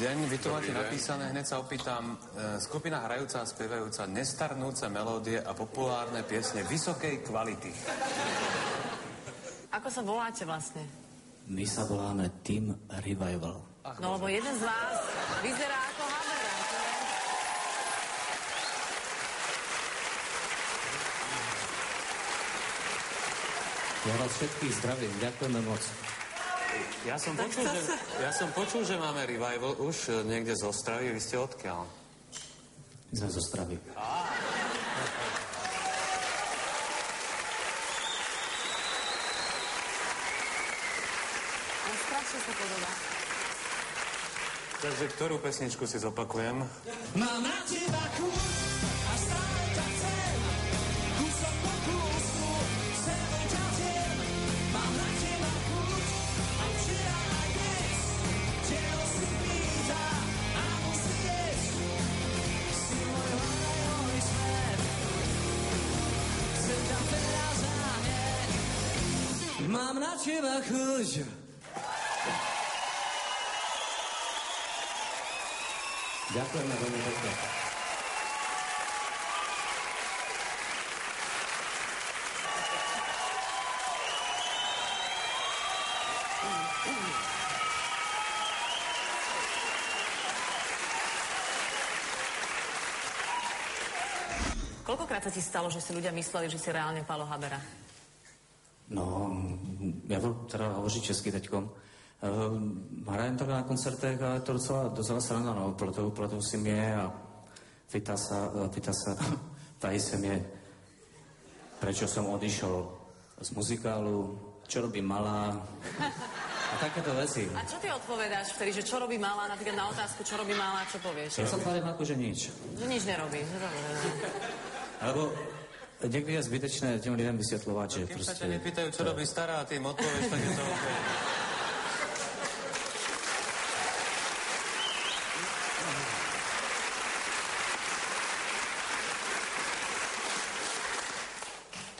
deň, vy tu máte napísané, hneď sa opýtam, skupina hrajúca a spievajúca nestarnúce melódie a populárne piesne vysokej kvality. Ako sa voláte vlastne? My sa voláme Team Revival. No lebo jeden z vás vyzerá ako Habera. Ja vás všetkých zdravím, ďakujeme moc. Ja som počul, že máme revival už niekde z Ostravy. Vy ste odkiaľ? My sme z Ostravy. Strašne sa podobá. Takže ktorú pesničku si zopakujem? Mám na teba chuť a stále ťa chcem. Kúsok po kúsku sebou ťa viem. Mám na teba chuť a včera aj dnes. Telo si pýta a musí jesť. Si môj hlavnej môj svet. Chcem ťa teraz záhneť. Mám na teba chuť. Ďakujeme veľmi pekne. Koľkokrát sa ti stalo, že si ľudia mysleli, že si reálne Pálo Habera? No, ja teda hovoří česky teďkom. Hrajem to na koncertech a je to docela sranda, no, proto si mě a pýta sa, tají se mě, prečo som odišol z muzikálu, čo robí malá a takéto veci. A čo ty odpovedáš vtedy, že čo robí malá, napríklad na otázku, čo robí malá, čo povieš? Ja sa tvarím ako, že nič. Že nič nerobí. Alebo niekdy je zbytečné tým ľuďom vysvetľovať, že Keď proste... sa ťa nepýtajú, čo robí stará a ty im odpovieš, tak je to OK.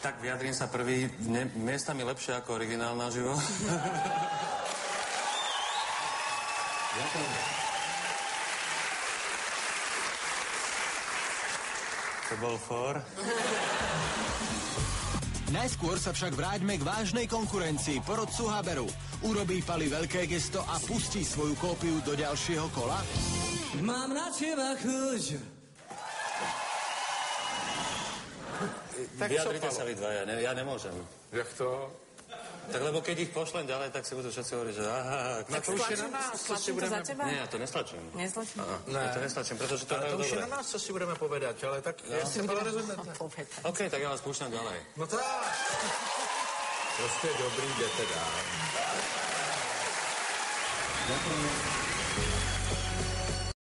Tak vyjadrím sa prvý, miestami lepšie ako originál naživo. Ďakujem. To bol for. Najskôr sa však vráťme k vážnej konkurencii porodcu Haberu. Urobí Pali veľké gesto a pustí svoju kópiu do ďalšieho kola? Mám na teba chuť. Vyjadrite sa vy dvaja, ja nemôžem. Jak to? Tak lebo keď ich pošlem ďalej, tak si budú všetci hovoriť, že aha... Tak stlačím to za teba? Nie, ja to nestlačím. Nestlačím? Ja to nestlačím, pretože to je to už je dobré. na nás, co si budeme povedať, ale tak ja si ale rozhodnete. OK, tak ja vás púšťam ďalej. No tak. Proste dobrý, idete dál. Ďakujem.